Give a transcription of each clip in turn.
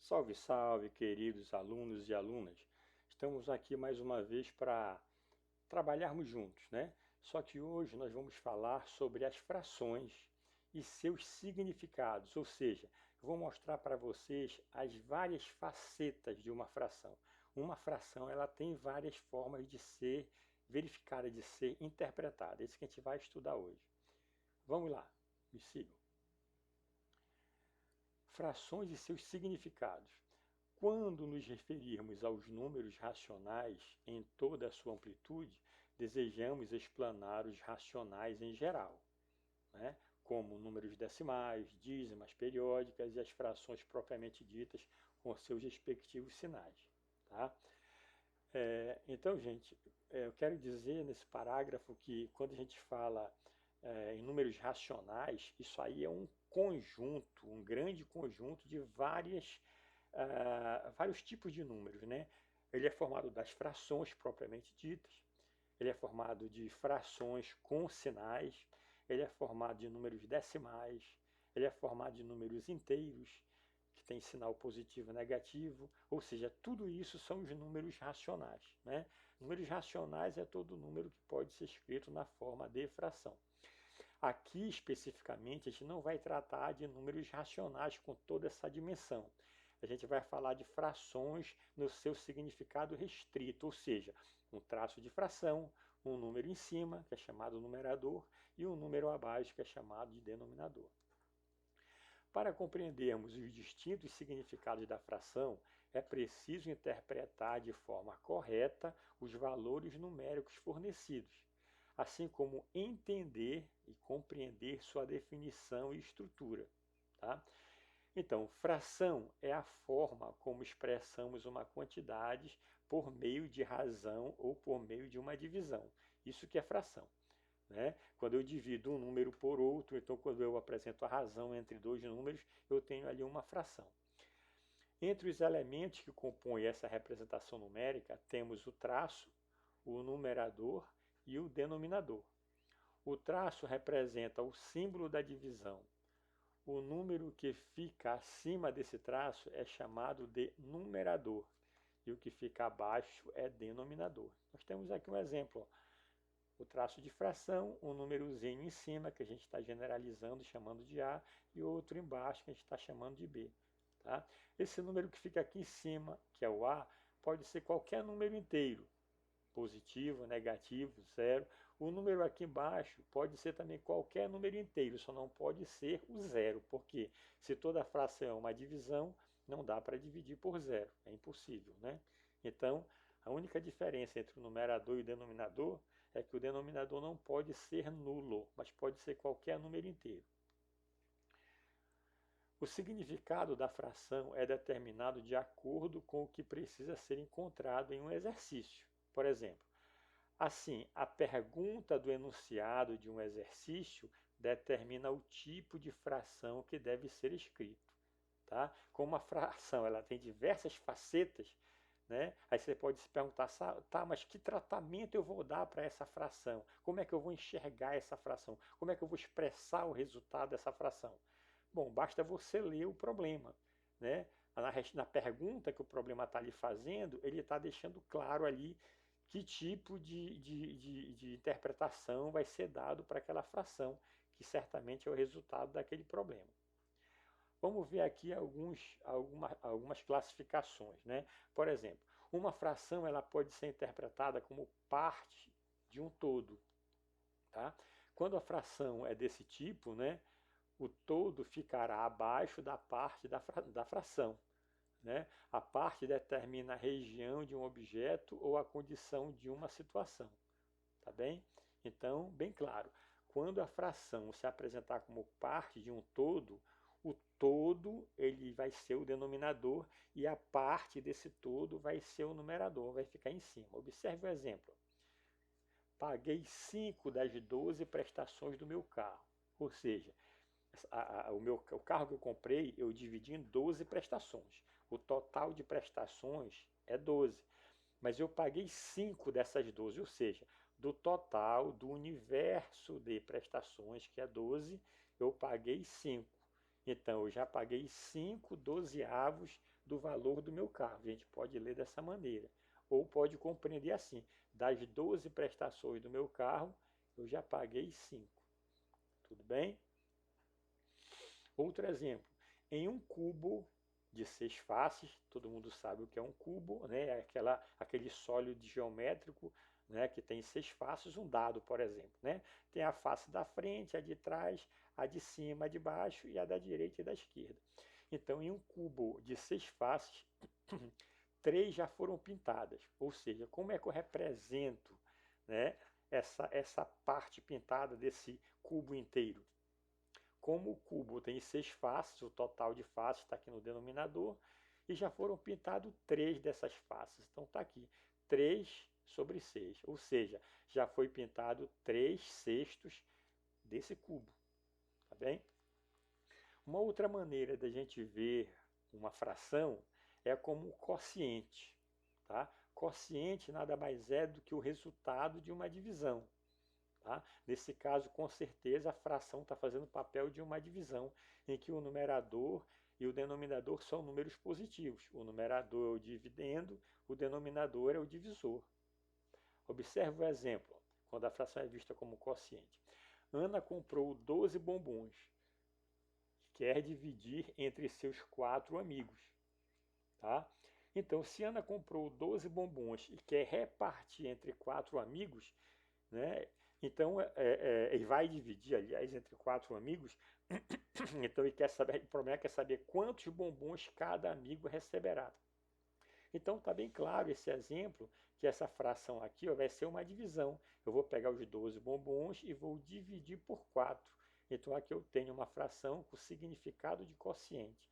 Salve, salve, queridos alunos e alunas. Estamos aqui mais uma vez para trabalharmos juntos, né? Só que hoje nós vamos falar sobre as frações e seus significados, ou seja, eu vou mostrar para vocês as várias facetas de uma fração. Uma fração, ela tem várias formas de ser verificada, de ser interpretada. É isso que a gente vai estudar hoje. Vamos lá, me sigam. Frações e seus significados. Quando nos referirmos aos números racionais em toda a sua amplitude, desejamos explanar os racionais em geral, né? Como números decimais, dízimas periódicas e as frações propriamente ditas com seus respectivos sinais. Tá? Então, gente, eu quero dizer nesse parágrafo que quando a gente fala em números racionais, isso aí é um conjunto, um grande conjunto de vários tipos de números, né? Ele é formado das frações propriamente ditas, ele é formado de frações com sinais, ele é formado de números decimais, ele é formado de números inteiros, que tem sinal positivo e negativo, ou seja, tudo isso são os números racionais, né? Números racionais é todo número que pode ser escrito na forma de fração. Aqui, especificamente, a gente não vai tratar de números racionais com toda essa dimensão. A gente vai falar de frações no seu significado restrito, ou seja, um traço de fração, um número em cima, que é chamado numerador, e um número abaixo, que é chamado de denominador. Para compreendermos os distintos significados da fração, é preciso interpretar de forma correta os valores numéricos fornecidos, assim como entender e compreender sua definição e estrutura. Tá? Então, fração é a forma como expressamos uma quantidade por meio de razão ou por meio de uma divisão. Isso que é fração. Né? Quando eu divido um número por outro, então quando eu apresento a razão entre dois números, eu tenho ali uma fração. Entre os elementos que compõem essa representação numérica, temos o traço, o numerador e o denominador. O traço representa o símbolo da divisão. O número que fica acima desse traço é chamado de numerador e o que fica abaixo é denominador. Nós temos aqui um exemplo, ó. O traço de fração, um númerozinho em cima, que a gente está generalizando, chamando de A, e outro embaixo, que a gente está chamando de B. Tá? Esse número que fica aqui em cima, que é o A, pode ser qualquer número inteiro, positivo, negativo, zero. O número aqui embaixo pode ser também qualquer número inteiro, só não pode ser o zero, porque se toda fração é uma divisão, não dá para dividir por zero, é impossível, né? Então, a única diferença entre o numerador e o denominador é que o denominador não pode ser nulo, mas pode ser qualquer número inteiro. O significado da fração é determinado de acordo com o que precisa ser encontrado em um exercício. Por exemplo, assim, a pergunta do enunciado de um exercício determina o tipo de fração que deve ser escrito. Tá? Como a fração ela tem diversas facetas, né? Aí você pode se perguntar, tá, mas que tratamento eu vou dar para essa fração? Como é que eu vou enxergar essa fração? Como é que eu vou expressar o resultado dessa fração? Bom, basta você ler o problema, né? Na pergunta que o problema está lhe fazendo, ele está deixando claro ali que tipo de interpretação vai ser dado para aquela fração, que certamente é o resultado daquele problema. Vamos ver aqui algumas classificações, né? Por exemplo, uma fração ela pode ser interpretada como parte de um todo. Tá? Quando a fração é desse tipo, né, o todo ficará abaixo da parte da fração. Né? A parte determina a região de um objeto ou a condição de uma situação. Tá bem? Então, bem claro, quando a fração se apresentar como parte de um todo, o todo ele vai ser o denominador e a parte desse todo vai ser o numerador, vai ficar em cima. Observe o exemplo. Paguei 5 das 12 prestações do meu carro. Ou seja, o carro que eu comprei, eu dividi em 12 prestações. O total de prestações é 12. Mas eu paguei 5 dessas 12, ou seja, do total do universo de prestações, que é 12, eu paguei 5. Então, eu já paguei 5 dozeavos do valor do meu carro. A gente pode ler dessa maneira. Ou pode compreender assim, das 12 prestações do meu carro, eu já paguei 5. Tudo bem? Outro exemplo, em um cubo de 6 faces, todo mundo sabe o que é um cubo, né? É aquele sólido geométrico, né? Que tem 6 faces, um dado, por exemplo, né? Tem a face da frente, a de trás, a de cima, a de baixo e a da direita e da esquerda. Então, em um cubo de 6 faces, 3 já foram pintadas, ou seja, como é que eu represento, né, essa parte pintada desse cubo inteiro? Como o cubo tem 6 faces, o total de faces está aqui no denominador, e já foram pintados 3 dessas faces. Então está aqui, 3 sobre 6, ou seja, já foi pintado 3/6 desse cubo, tá bem? Uma outra maneira da gente ver uma fração é como quociente, tá? Quociente nada mais é do que o resultado de uma divisão. Tá? Nesse caso, com certeza, a fração está fazendo o papel de uma divisão, em que o numerador e o denominador são números positivos. O numerador é o dividendo, o denominador é o divisor. Observe o exemplo, quando a fração é vista como quociente. Ana comprou 12 bombons e quer dividir entre seus 4 amigos. Tá? Então, se Ana comprou 12 bombons e quer repartir entre 4 amigos, né? Então, ele vai dividir, aliás, entre 4 amigos. Então, ele quer saber, o problema é saber quantos bombons cada amigo receberá. Então, está bem claro esse exemplo, que essa fração aqui vai ser uma divisão. Eu vou pegar os 12 bombons e vou dividir por 4. Então, aqui eu tenho uma fração com significado de quociente.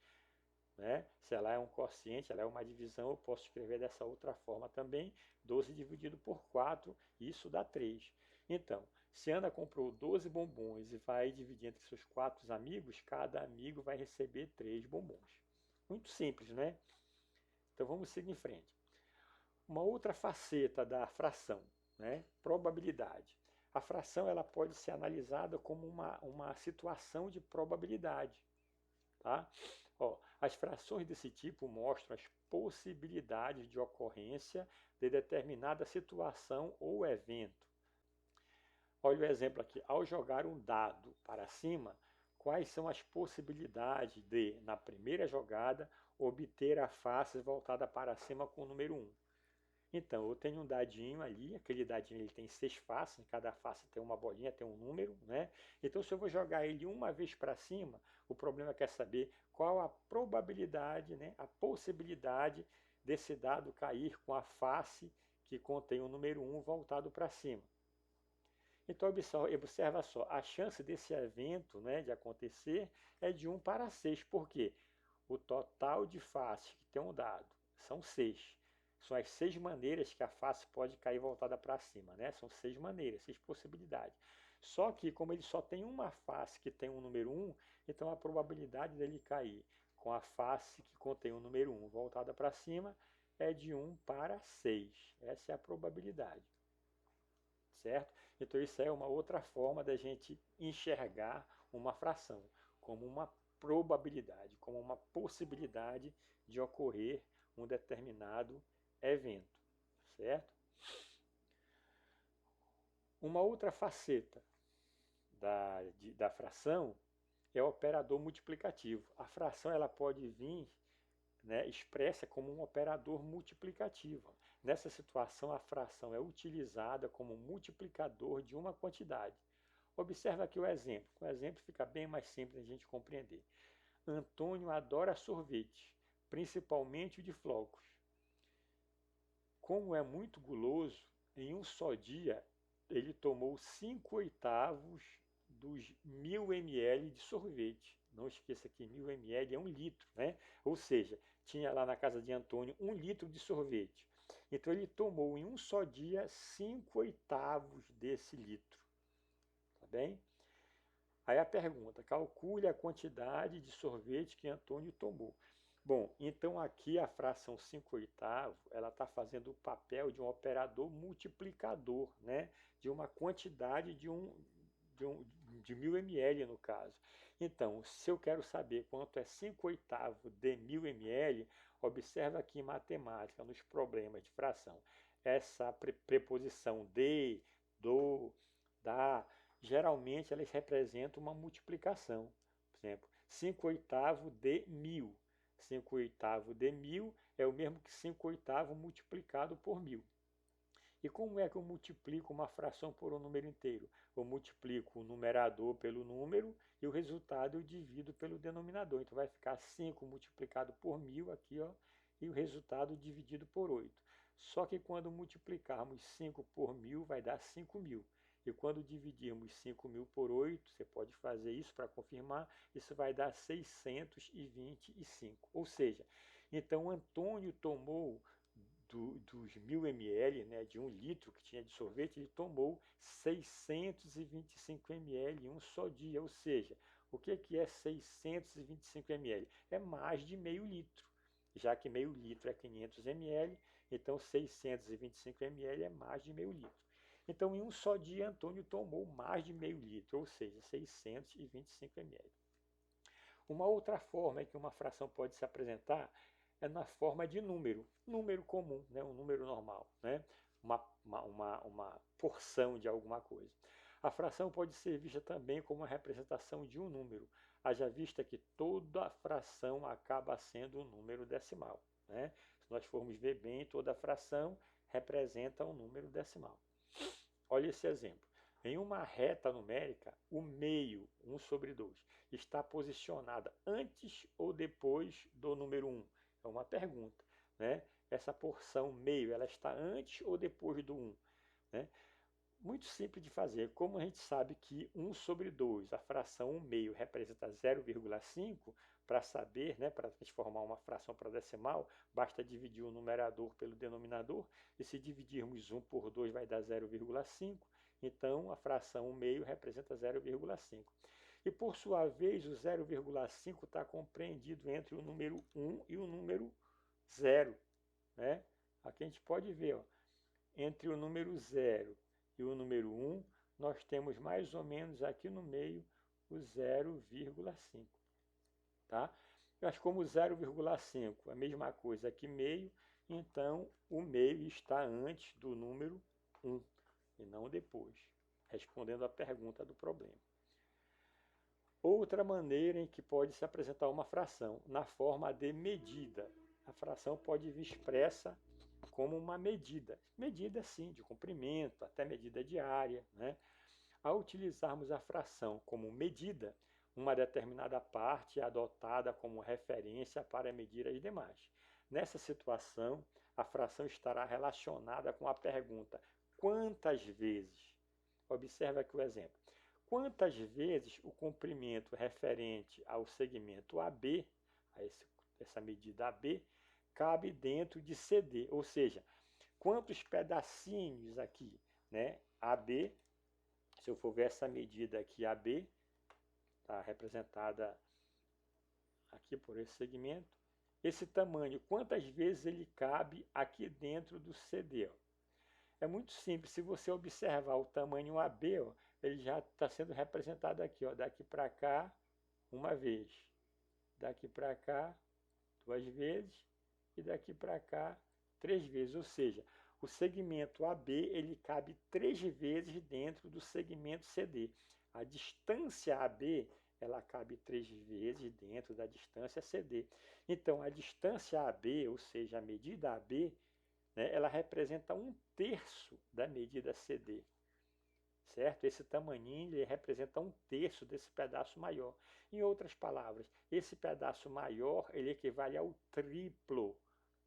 Né? Se ela é um quociente, ela é uma divisão, eu posso escrever dessa outra forma também. 12 dividido por 4, isso dá 3. Então, se Ana comprou 12 bombons e vai dividir entre seus 4 amigos, cada amigo vai receber 3 bombons. Muito simples, né? Então vamos seguir em frente. Uma outra faceta da fração, né? Probabilidade. A fração ela pode ser analisada como uma situação de probabilidade. Tá? Ó, as frações desse tipo mostram as possibilidades de ocorrência de determinada situação ou evento. Olha o exemplo aqui. Ao jogar um dado para cima, quais são as possibilidades de, na primeira jogada, obter a face voltada para cima com o número 1? Então, eu tenho um dadinho ali, aquele dadinho ele tem 6 faces, em cada face tem uma bolinha, tem um número, né? Então, se eu vou jogar ele uma vez para cima, o problema é saber qual a probabilidade, né, a possibilidade desse dado cair com a face que contém o número 1 voltado para cima. Então, observa só, a chance desse evento, né, de acontecer é de 1 para 6, porque o total de faces que tem um dado são 6. São as 6 maneiras que a face pode cair voltada para cima, né? São 6 maneiras, 6 possibilidades. Só que, como ele só tem uma face que tem o número 1, então a probabilidade dele cair com a face que contém o número 1 voltada para cima é de 1 para 6. Essa é a probabilidade. Certo? Então, isso é uma outra forma da gente enxergar uma fração, como uma probabilidade, como uma possibilidade de ocorrer um determinado evento, certo? Uma outra faceta da fração é o operador multiplicativo. A fração ela pode vir, né, expressa como um operador multiplicativo. Nessa situação, a fração é utilizada como multiplicador de uma quantidade. Observa aqui o exemplo. Com o exemplo fica bem mais simples de a gente compreender. Antônio adora sorvete, principalmente o de flocos. Como é muito guloso, em um só dia ele tomou 5/8 dos 1000 ml de sorvete. Não esqueça que 1000 ml é 1 litro, né? Ou seja, tinha lá na casa de Antônio 1 litro de sorvete. Então ele tomou em um só dia 5/8 desse litro. Tá bem? Aí a pergunta, calcule a quantidade de sorvete que Antônio tomou. Bom, então aqui a fração 5/8, ela está fazendo o papel de um operador multiplicador, né? De uma quantidade de 1000 ml no caso. Então, se eu quero saber quanto é 5/8 de 1000 ml, Observa aqui em matemática, nos problemas de fração, essa preposição de, do, da, geralmente elas representam uma multiplicação. Por exemplo, 5/8 de 1000. 5/8 de 1000 é o mesmo que 5/8 multiplicado por 1000. E como é que eu multiplico uma fração por um número inteiro? Eu multiplico o numerador pelo número e o resultado eu divido pelo denominador. Então vai ficar 5 multiplicado por 1000 aqui, ó, e o resultado dividido por 8. Só que quando multiplicarmos 5 por 1000 vai dar 5.000. E quando dividirmos 5.000 por 8, você pode fazer isso para confirmar, isso vai dar 625. Ou seja, então Antônio tomou dos 1000 ml, né, de 1 litro que tinha de sorvete, ele tomou 625 ml em um só dia. Ou seja, o que é 625 ml? É mais de meio litro. Já que meio litro é 500 ml, então 625 ml é mais de meio litro. Então, em um só dia, Antônio tomou mais de meio litro, ou seja, 625 ml. Uma outra forma que uma fração pode se apresentar é na forma de número comum, né? Um número normal, né? Uma porção de alguma coisa. A fração pode ser vista também como uma representação de um número, haja vista que toda fração acaba sendo um número decimal, né? Se nós formos ver bem, toda fração representa um número decimal. Olha esse exemplo. Em uma reta numérica, o meio, 1/2, está posicionada antes ou depois do número 1? É uma pergunta, né? Essa porção meio, ela está antes ou depois do 1? Né? Muito simples de fazer. Como a gente sabe que 1/2, a fração 1 meio, representa 0,5, para saber, né, para transformar uma fração para decimal, basta dividir o numerador pelo denominador, e se dividirmos 1 por 2 vai dar 0,5, então a fração 1 meio representa 0,5. E por sua vez, o 0,5 está compreendido entre o número 1 e o número 0. Né? Aqui a gente pode ver, ó, entre o número 0 e o número 1, nós temos mais ou menos aqui no meio o 0,5. Tá? Mas como 0,5 é a mesma coisa que meio, então o meio está antes do número 1 e não depois, respondendo à pergunta do problema. Outra maneira em que pode se apresentar uma fração, na forma de medida. A fração pode vir expressa como uma medida. Medida, sim, de comprimento, até medida diária. Né? Ao utilizarmos a fração como medida, uma determinada parte é adotada como referência para medir as demais. Nessa situação, a fração estará relacionada com a pergunta: quantas vezes? Observe aqui o exemplo. Quantas vezes o comprimento referente ao segmento AB, essa medida AB, cabe dentro de CD? Ou seja, quantos pedacinhos aqui, né? AB, se eu for ver essa medida aqui, AB, está representada aqui por esse segmento. Esse tamanho, quantas vezes ele cabe aqui dentro do CD? Ó. É muito simples, se você observar o tamanho AB, ó, ele já está sendo representado aqui, ó, daqui para cá, uma vez. Daqui para cá, 2 vezes. E daqui para cá, 3 vezes. Ou seja, o segmento AB ele cabe 3 vezes dentro do segmento CD. A distância AB ela cabe 3 vezes dentro da distância CD. Então, a distância AB, ou seja, a medida AB, né, ela representa 1/3 da medida CD. Certo? Esse tamaninho ele representa 1/3 desse pedaço maior. Em outras palavras, esse pedaço maior ele equivale ao triplo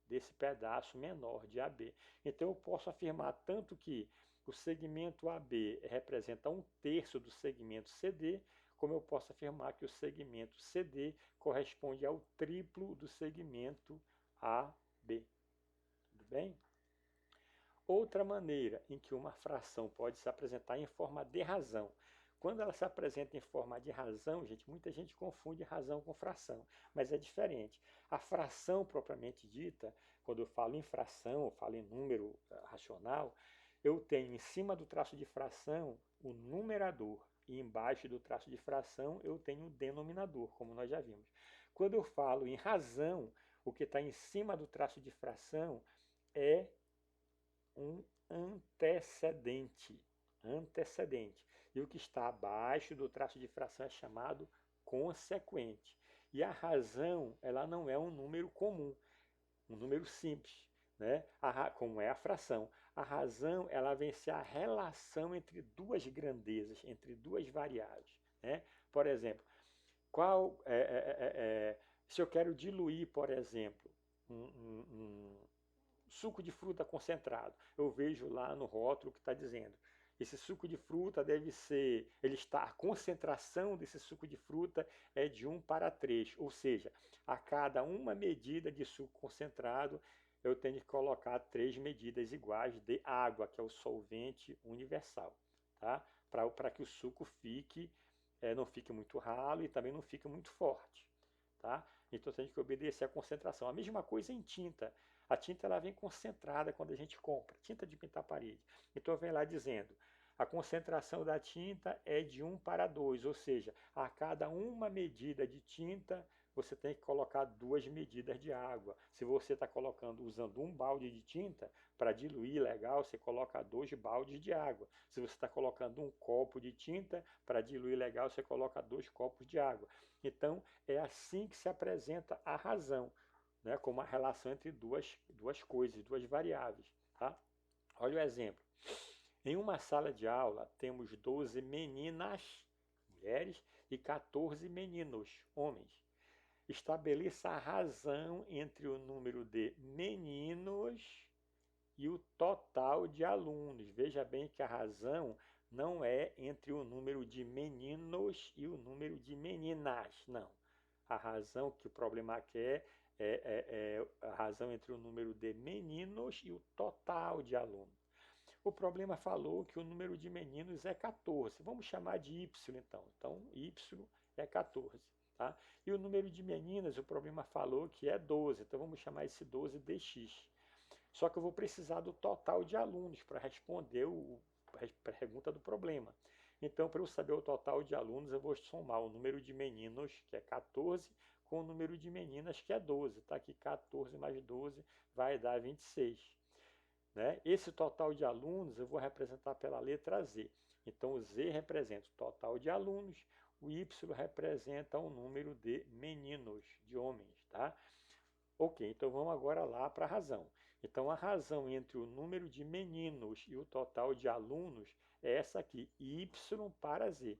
desse pedaço menor de AB. Então eu posso afirmar tanto que o segmento AB representa 1/3 do segmento CD, como eu posso afirmar que o segmento CD corresponde ao triplo do segmento AB. Tudo bem? Outra maneira em que uma fração pode se apresentar em forma de razão. Quando ela se apresenta em forma de razão, gente, muita gente confunde razão com fração, mas é diferente. A fração propriamente dita, quando eu falo em fração, eu falo em número racional, eu tenho em cima do traço de fração o numerador e embaixo do traço de fração eu tenho o denominador, como nós já vimos. Quando eu falo em razão, O que está em cima do traço de fração é um antecedente. Antecedente. E o que está abaixo do traço de fração é chamado consequente. E a razão, ela não é um número comum, um número simples, né? Como é a fração. A razão, ela vem ser a relação entre duas grandezas, entre duas variáveis, né? Por exemplo, se eu quero diluir, por exemplo, um suco de fruta concentrado, eu vejo lá no rótulo que está dizendo esse suco de fruta deve ser, a concentração desse suco de fruta é de 1:3, ou seja, a cada uma medida de suco concentrado, eu tenho que colocar 3 medidas iguais de água, que é o solvente universal, tá? Para que o suco não fique muito ralo e também não fique muito forte, tá? Então tem que obedecer a concentração. A mesma coisa em tinta. A tinta ela vem concentrada quando a gente compra, tinta de pintar parede. Então vem lá dizendo, a concentração da tinta é de 1:2, ou seja, a cada uma medida de tinta, você tem que colocar 2 medidas de água. Se você está usando um balde de tinta, para diluir legal, você coloca 2 baldes de água. Se você está colocando um copo de tinta, para diluir legal, você coloca 2 copos de água. Então, é assim que se apresenta a razão, né, como a relação entre duas coisas, duas variáveis. Tá? Olha o exemplo. Em uma sala de aula, temos 12 meninas, mulheres, e 14 meninos, homens. Estabeleça a razão entre o número de meninos e o total de alunos. Veja bem que a razão não é entre o número de meninos e o número de meninas, não. A razão que o problema quer é a razão entre o número de meninos e o total de alunos. O problema falou que o número de meninos é 14. Vamos chamar de Y, então. Então, Y é 14. Tá? E o número de meninas, o problema falou que é 12. Então, vamos chamar esse 12 de X. Só que eu vou precisar do total de alunos para responder a pergunta do problema. Então, para eu saber o total de alunos, eu vou somar o número de meninos, que é 14, com o número de meninas, que é 12. Tá? Aqui 14 mais 12 vai dar 26. Né? Esse total de alunos eu vou representar pela letra Z. Então, o Z representa o total de alunos, o Y representa o número de meninos, de homens. Tá? Ok, então vamos agora lá para a razão. Então, a razão entre o número de meninos e o total de alunos é essa aqui, Y para Z.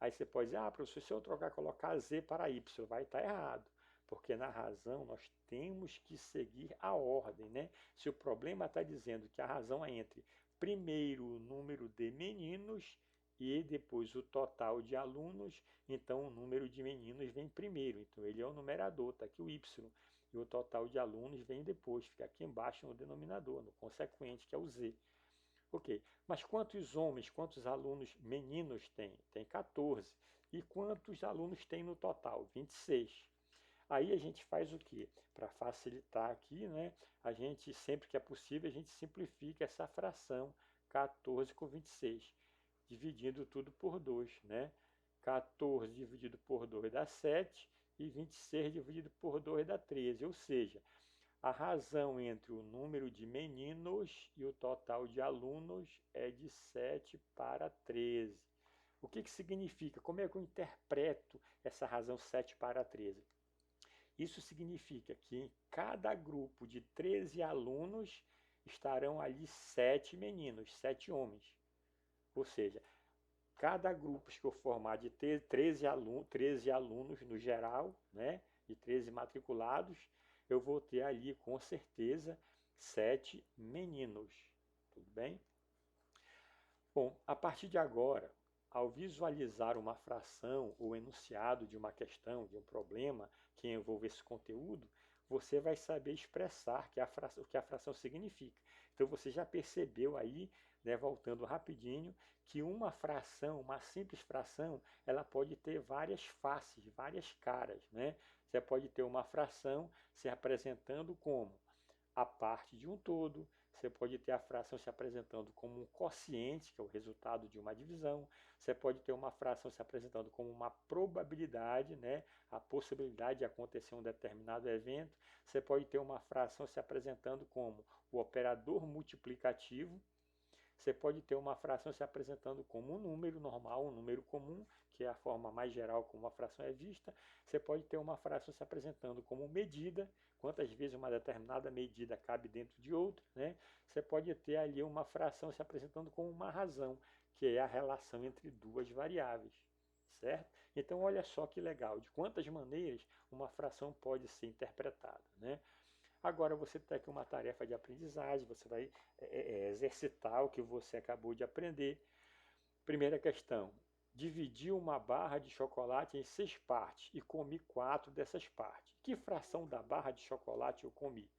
Aí você pode dizer, professor, se eu colocar Z para Y, vai estar errado. Porque na razão nós temos que seguir a ordem, né? Se o problema está dizendo que a razão é entre primeiro o número de meninos e depois o total de alunos, então o número de meninos vem primeiro. Então ele é o numerador, está aqui o Y. E o total de alunos vem depois, fica aqui embaixo no denominador, no consequente, que é o Z. Ok, mas quantos homens, quantos alunos meninos tem? Tem 14. E quantos alunos tem no total? 26. Aí a gente faz o quê? Para facilitar aqui, né? A gente, sempre que é possível, a gente simplifica essa fração 14 com 26, dividindo tudo por 2, né? 14 dividido por 2 dá 7 e 26 dividido por 2 dá 13, ou seja, a razão entre o número de meninos e o total de alunos é de 7:13. O que significa? Como é que eu interpreto essa razão 7:13? Isso significa que em cada grupo de 13 alunos estarão ali 7 meninos, 7 homens. Ou seja, cada grupo que eu formar de 13 alunos no geral, né, de 13 matriculados, eu vou ter ali com certeza 7 meninos. Tudo bem? Bom, a partir de agora, ao visualizar uma fração ou enunciado de uma questão, de um problema que envolve esse conteúdo, você vai saber expressar o que a fração significa. Então você já percebeu aí, né, voltando rapidinho, que uma fração, uma simples fração, ela pode ter várias faces, várias caras, né? Você pode ter uma fração se apresentando como a parte de um todo, Você pode ter a fração se apresentando como um quociente, que é o resultado de uma divisão. Você pode ter uma fração se apresentando como uma probabilidade, né? A possibilidade de acontecer um determinado evento. Você pode ter uma fração se apresentando como o operador multiplicativo. Você pode ter uma fração se apresentando como um número normal, um número comum, que é a forma mais geral como uma fração é vista. Você pode ter uma fração se apresentando como medida, quantas vezes uma determinada medida cabe dentro de outra, né? Você pode ter ali uma fração se apresentando como uma razão, que é a relação entre duas variáveis, certo? Então, olha só que legal, de quantas maneiras uma fração pode ser interpretada, né? Agora você tem aqui uma tarefa de aprendizagem, você vai exercitar o que você acabou de aprender. Primeira questão: dividi uma barra de chocolate em 6 partes e comi 4 dessas partes. Que fração da barra de chocolate eu comi?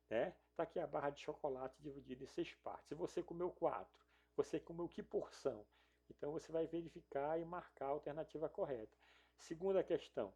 Né? Está aqui a barra de chocolate dividida em 6 partes. Se você comeu 4, você comeu que porção? Então você vai verificar e marcar a alternativa correta. Segunda questão: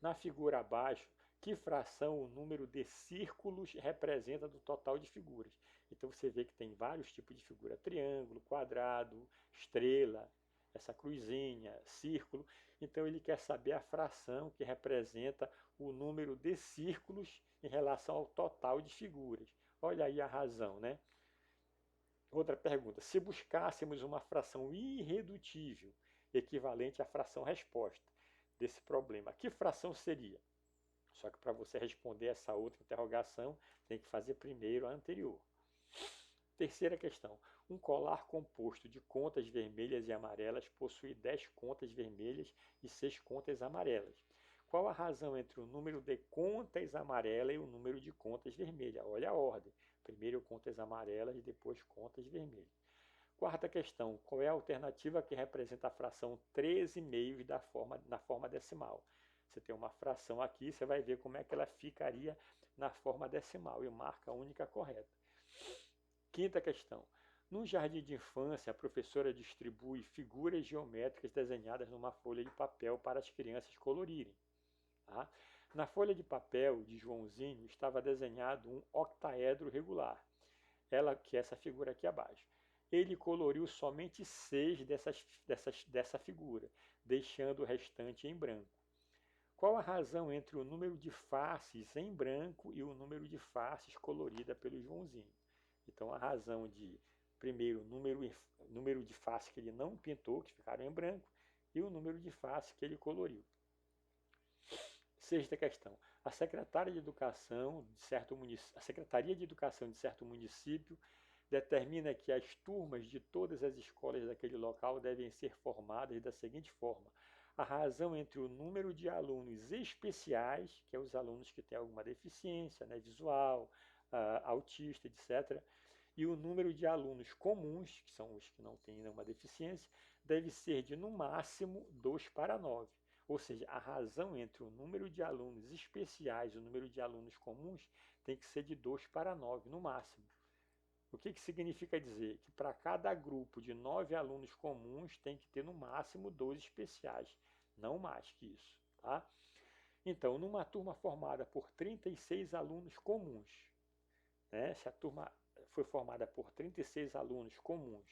na figura abaixo, que fração o número de círculos representa do total de figuras? Então você vê que tem vários tipos de figura: triângulo, quadrado, estrela, essa cruzinha, círculo. Então ele quer saber a fração que representa o número de círculos em relação ao total de figuras. Olha aí a razão, né? Outra pergunta: se buscássemos uma fração irredutível equivalente à fração resposta desse problema, que fração seria? Só que para você responder essa outra interrogação, tem que fazer primeiro a anterior. Terceira questão: um colar composto de contas vermelhas e amarelas possui 10 contas vermelhas e 6 contas amarelas. Qual a razão entre o número de contas amarelas e o número de contas vermelhas? Olha a ordem. Primeiro contas amarelas e depois contas vermelhas. Quarta questão: qual é a alternativa que representa a fração 13 meios na forma decimal? Você tem uma fração aqui, você vai ver como é que ela ficaria na forma decimal e marca a única correta. Quinta questão: no jardim de infância, a professora distribui figuras geométricas desenhadas numa folha de papel para as crianças colorirem. Tá? Na folha de papel de Joãozinho estava desenhado um octaedro regular, que é essa figura aqui abaixo. Ele coloriu somente 6 dessa figura, deixando o restante em branco. Qual a razão entre o número de faces em branco e o número de faces colorida pelo Joãozinho? Então, a razão de, primeiro, número de faces que ele não pintou, que ficaram em branco, e o número de faces que ele coloriu. Sexta questão: a Secretaria de Educação de certo município determina que as turmas de todas as escolas daquele local devem ser formadas da seguinte forma: a razão entre o número de alunos especiais, que é os alunos que têm alguma deficiência, né, visual, autista, etc., e o número de alunos comuns, que são os que não têm nenhuma deficiência, deve ser de no máximo 2 para 9. Ou seja, a razão entre o número de alunos especiais e o número de alunos comuns tem que ser de 2 para 9 no máximo. O que significa dizer? Que para cada grupo de 9 alunos comuns tem que ter no máximo 2 especiais, não mais que isso. Tá? Então, numa turma formada por 36 alunos comuns, né? Se a turma foi formada por 36 alunos comuns,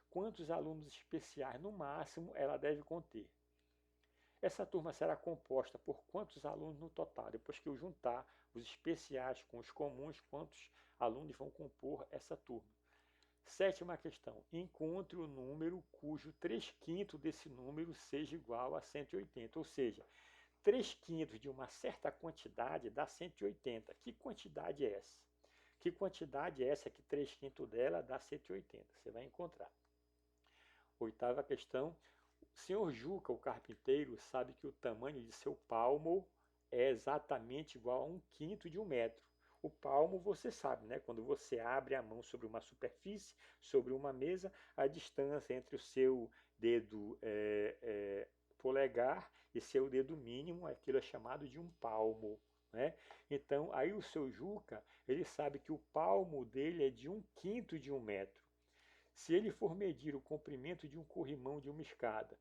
quantos alunos especiais no máximo ela deve conter? Essa turma será composta por quantos alunos no total? Depois que eu juntar os especiais com os comuns, quantos alunos vão compor essa turma? Sétima questão: encontre o número cujo 3/5 desse número seja igual a 180, ou seja, 3/5 de uma certa quantidade dá 180. Que quantidade é essa? Que quantidade é essa que 3/5 dela dá 180? Você vai encontrar. Oitava questão: o senhor Juca, o carpinteiro, sabe que o tamanho de seu palmo é exatamente igual a 1/5 de 1 metro. O palmo você sabe, né? Quando você abre a mão sobre uma superfície, sobre uma mesa, a distância entre o seu dedo polegar e seu dedo mínimo, aquilo é chamado de um palmo. Né? Então, aí o seu Juca, ele sabe que o palmo dele é de 1/5 de 1 metro. Se ele for medir o comprimento de um corrimão de uma escada,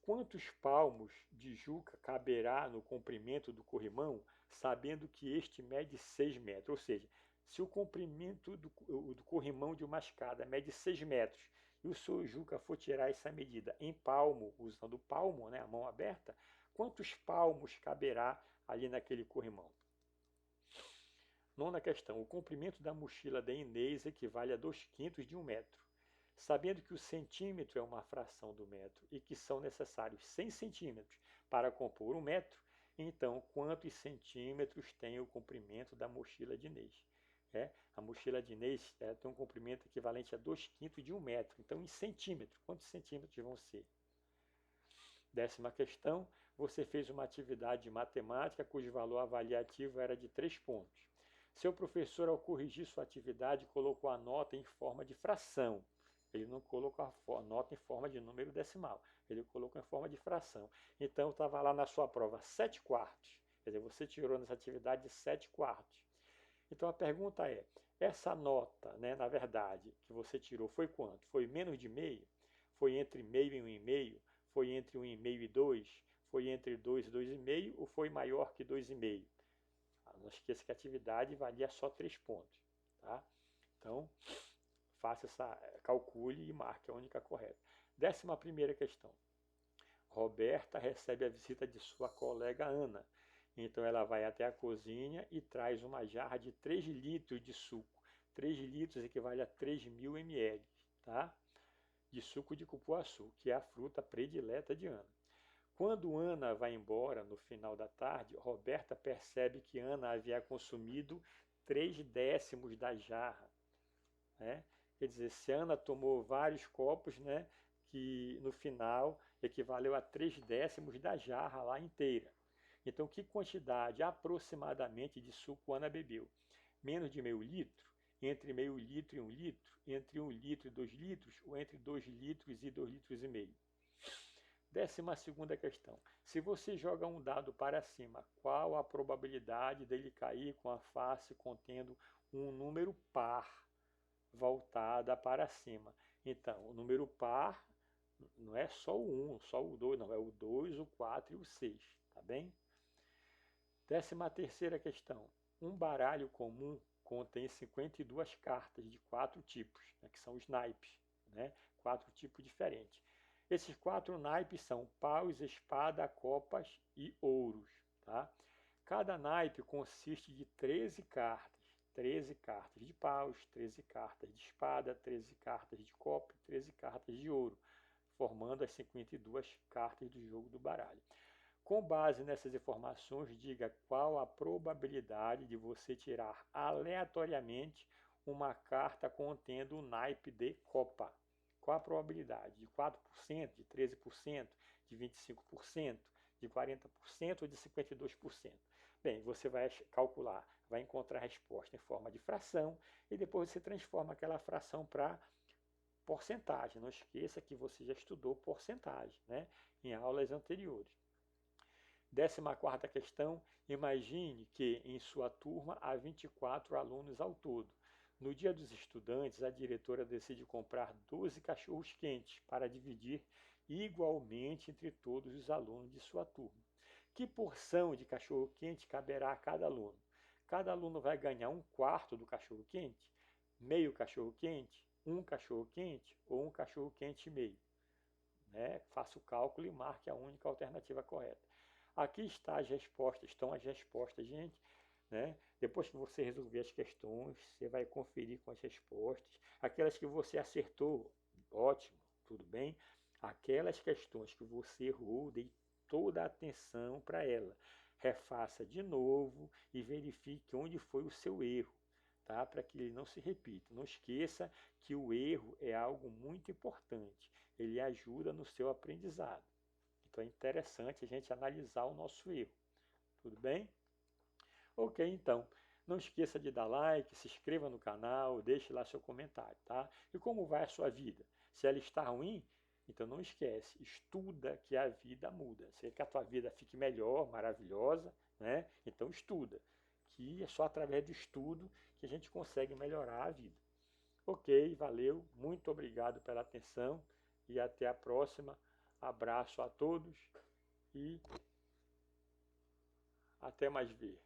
quantos palmos de Juca caberá no comprimento do corrimão, sabendo que este mede 6 metros? Ou seja, Se o comprimento do corrimão de uma escada mede 6 metros e o seu Juca for tirar essa medida em palmo, usando o palmo, né, a mão aberta, quantos palmos caberá ali naquele corrimão? Nona questão. O comprimento da mochila da Inês equivale a 2/5 de 1 metro. Sabendo que o centímetro é uma fração do metro e que são necessários 100 centímetros para compor 1 metro, então quantos centímetros tem o comprimento da mochila de Inês? A mochila de Inês tem um comprimento equivalente a 2/5 de 1 metro. Então, em centímetros, quantos centímetros vão ser? 10ª questão. Você fez uma atividade de matemática cujo valor avaliativo era de 3 pontos. Seu professor, ao corrigir sua atividade, colocou a nota em forma de fração. Ele não colocou a nota em forma de número decimal. Ele colocou em forma de fração. Então, estava lá na sua prova 7/4. Quer dizer, você tirou nessa atividade 7/4. Então, a pergunta é, essa nota, né, na verdade, que você tirou foi quanto? Foi menos de meio? Foi entre meio e 1,5? Foi entre 1,5 e 2? Foi entre 2 e 2,5? Ou foi maior que 2,5? Não esqueça que a atividade valia só 3 pontos. Tá? Então, faça calcule e marque a única correta. 11ª questão. Roberta recebe a visita de sua colega Ana. Então, ela vai até a cozinha e traz uma jarra de 3 litros de suco. 3 litros equivale a 3.000 ml, tá? De suco de cupuaçu, que é a fruta predileta de Ana. Quando Ana vai embora, no final da tarde, Roberta percebe que Ana havia consumido 3/10 da jarra. Né? Quer dizer, se Ana tomou vários copos, né, que no final equivaleu a 3/10 da jarra lá inteira. Então, que quantidade aproximadamente de suco Ana bebeu? Menos de meio litro? Entre meio litro e 1 litro? Entre 1 litro e 2 litros? Ou entre 2 litros e 2,5 litros? 12ª questão. Se você joga um dado para cima, qual a probabilidade dele cair com a face contendo um número par voltada para cima? Então, o número par não é só o 1, só o 2, não, é o 2, o 4 e o 6, tá bem? 13ª questão. Um baralho comum contém 52 cartas de 4 tipos, né, que são os naipes, né, 4 tipos diferentes. Esses 4 naipes são paus, espada, copas e ouros. Tá? Cada naipe consiste de 13 cartas. 13 cartas de paus, 13 cartas de espada, 13 cartas de copa e 13 cartas de ouro, formando as 52 cartas do jogo do baralho. Com base nessas informações, diga qual a probabilidade de você tirar aleatoriamente uma carta contendo o naipe de copa. Qual a probabilidade? De 4%, de 13%, de 25%, de 40% ou de 52%? Bem, você vai calcular, vai encontrar a resposta em forma de fração e depois você transforma aquela fração para porcentagem. Não esqueça que você já estudou porcentagem, né, em aulas anteriores. 14ª questão. Imagine que em sua turma há 24 alunos ao todo. No dia dos estudantes, a diretora decide comprar 12 cachorros quentes para dividir igualmente entre todos os alunos de sua turma. Que porção de cachorro quente caberá a cada aluno? Cada aluno vai ganhar 1/4 do cachorro quente, meio cachorro quente, um cachorro quente ou um cachorro quente e meio. Né? Faça o cálculo e marque a única alternativa correta. Aqui estão as respostas, gente. Né? Depois que você resolver as questões, você vai conferir com as respostas. Aquelas que você acertou, ótimo, tudo bem. Aquelas questões que você errou, dê toda a atenção para ela. Refaça de novo e verifique onde foi o seu erro, tá? Para que ele não se repita. Não esqueça que o erro é algo muito importante. Ele ajuda no seu aprendizado. Então é interessante a gente analisar o nosso erro. Tudo bem? Ok, então, não esqueça de dar like, se inscreva no canal, deixe lá seu comentário, tá? E como vai a sua vida? Se ela está ruim, então não esquece, estuda que a vida muda. Se quer que a tua vida fique melhor, maravilhosa, né? Então estuda, que é só através do estudo que a gente consegue melhorar a vida. Ok, valeu, muito obrigado pela atenção e até a próxima. Abraço a todos e até mais ver.